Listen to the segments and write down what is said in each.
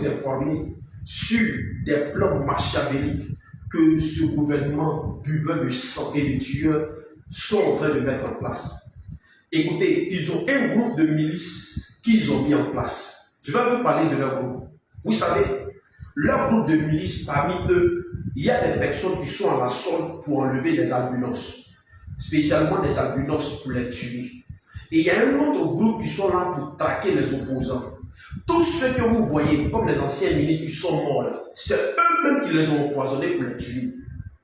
vous informer sur des plans machiavéliques que ce gouvernement buveur de sang et de tueurs sont en train de mettre en place. Écoutez, ils ont un groupe de milices qu'ils ont mis en place. Je vais vous parler de leur groupe. Vous savez, leur groupe de milices, parmi eux, il y a des personnes qui sont à la solde pour enlever les albinos, spécialement des albinos pour les tuer. Et il y a un autre groupe qui sont là pour traquer les opposants. Tous ceux que vous voyez, comme les anciens ministres qui sont morts là, c'est eux-mêmes qui les ont empoisonnés pour les tuer.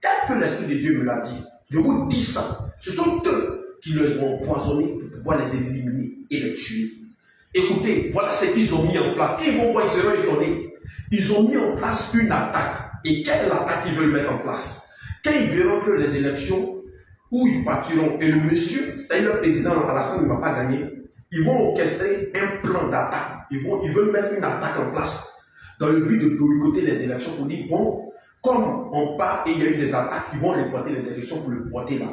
Tel que l'Esprit de Dieu me l'a dit. Je vous dis ça. Ce sont eux qui les ont empoisonnés pour pouvoir les éliminer et les tuer. Écoutez, voilà ce qu'ils ont mis en place. Et ils vont voir, ils seront étonnés. Ils ont mis en place une attaque. Et quelle est l'attaque qu'ils veulent mettre en place? Quand ils verront que les élections où ils partiront, et le monsieur, c'est-à-dire le président Alassane ne va pas gagner, ils vont orchestrer un plan d'attaque. Ils veulent mettre une attaque en place dans le but de boycotter les élections pour dire, bon, comme on part et il y a eu des attaques, ils vont reporter les élections pour le porter là.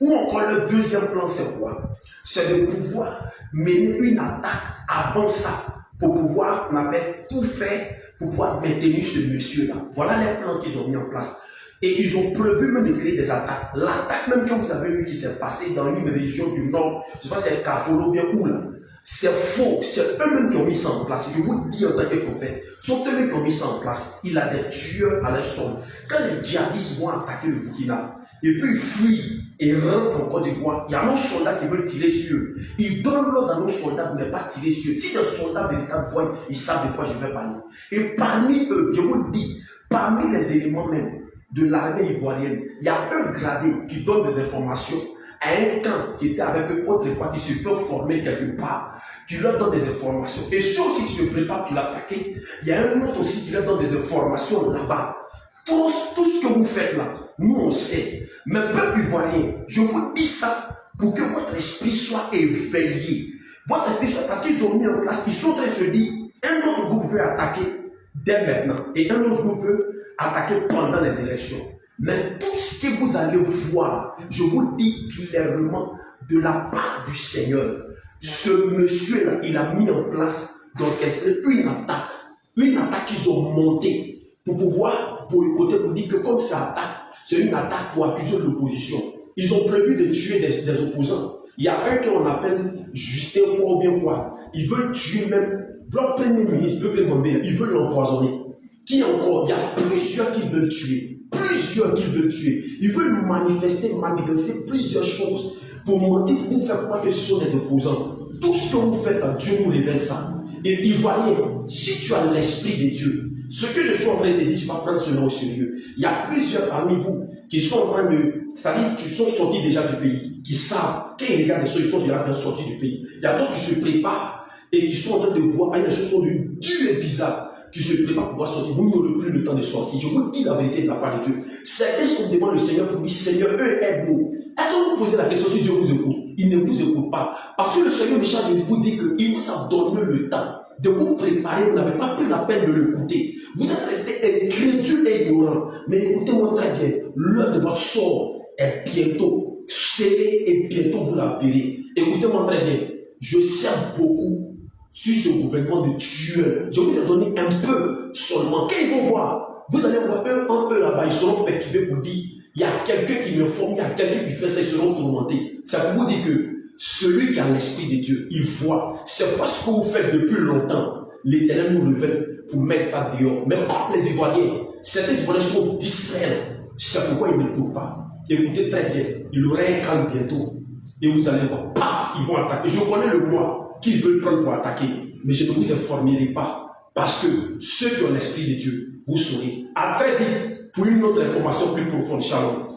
Ou encore le deuxième plan, c'est quoi? C'est de pouvoir mener une attaque avant ça, pour pouvoir, on appelle, tout faire, pour pouvoir maintenir ce monsieur-là. Voilà les plans qu'ils ont mis en place. Et ils ont prévu même de créer des attaques. L'attaque même que vous avez vu qui s'est passée dans une région du Nord, je ne sais pas si c'est Kafolo bien où là, c'est faux, c'est eux-mêmes qui ont mis ça en place. Je vous dis en tant que prophète, ce sont eux-mêmes qui ont mis ça en place. Il a des tueurs à leur sol. Quand les djihadistes vont attaquer le Burkina, et puis ils fuient et rentrent en Côte d'Ivoire, il y a nos soldats qui veulent tirer sur eux. Ils donnent l'ordre à nos soldats pour ne pas tirer sur eux. Si des soldats véritables voient, ils savent de quoi je vais parler. Et parmi eux, je vous le dis, parmi les éléments même de l'armée ivoirienne, il y a un gradé qui donne des informations à un camp qui était avec eux autrefois, qui se fait former quelque part, qui leur donne des informations. Et ceux aussi qui se préparent pour l'attaquer, il y a un autre aussi qui leur donne des informations là-bas. Tout ce que vous faites là, nous on sait. Mais peuple ivoirien, je vous dis ça pour que votre esprit soit éveillé. Votre esprit soit, parce qu'ils ont mis en place, ils sont en train de se dire, un autre groupe veut attaquer dès maintenant, et un autre groupe veut attaquer pendant les élections. Mais tout ce que vous allez voir, je vous le dis clairement, de la part du Seigneur. Ce monsieur-là, il a mis en place d'orchestrer une attaque qu'ils ont montée pour pouvoir boycotter, pour dire que comme ça attaque, c'est une attaque pour accuser l'opposition. Ils ont prévu de tuer des opposants. Il y a un qu'on appelle Justin quoi ou bien quoi. Ils veulent tuer même leur premier ministre, ils veulent l'empoisonner. Qui encore? Il y a plusieurs qui veulent tuer. Ils veulent manifester plusieurs choses pour mentir, pour vous faire croire que ce sont des opposants. Tout ce que vous faites là, Dieu nous révèle ça. Et Ivoirien, si tu as l'esprit de Dieu, ce que je suis en train de dire, tu vas prendre cela au sérieux. Il y a plusieurs parmi vous qui sont en train de, c'est-à-dire qui sont sortis déjà du pays, qui savent, quand ils regardent les choses, ils sont déjà bien sortis du pays. Il y a d'autres qui se préparent et qui sont en train de voir, il y a des choses d'une dure et bizarre, qui se préparent pour pouvoir sortir. Vous n'aurez plus le temps de sortir. Je vous dis la vérité de la part de Dieu. C'est ce qu'on demande le Seigneur pour dire, Seigneur, aide-nous. Est-ce que vous posez la question si Dieu vous écoute? Il ne vous écoute pas. Parce que le Seigneur me charge de vous dire qu'il vous a donné le temps de vous préparer. Vous n'avez pas pris la peine de l'écouter. Vous êtes resté incrédule et ignorant. Mais écoutez-moi très bien. L'heure de votre sort est bientôt scellée et bientôt vous la verrez. Écoutez-moi très bien. Je sers beaucoup sur ce gouvernement de tueurs. Je vous ai donné un peu seulement. Quand ils vont voir, vous allez voir eux en eux là-bas, ils seront perturbés pour dire, il y a quelqu'un qui me forme, il y a quelqu'un qui fait ça, ils seront tourmentés. Ça pour vous dire que celui qui a l'esprit de Dieu, il voit. C'est pas ce que vous faites depuis longtemps. L'Éternel nous révèle pour mettre ça dehors. Mais comme les Ivoiriens, certains Ivoiriens sont distraits. C'est pourquoi ils ne n'écoutent pas. Écoutez très bien, il aura un calme bientôt. Et vous allez voir, paf, ils vont attaquer. Je connais le mois qu'ils veulent prendre pour attaquer. Mais je ne vous informerai pas. Parce que ceux qui ont l'esprit de Dieu, vous saurez. À très vite pour une autre information plus profonde. Shalom.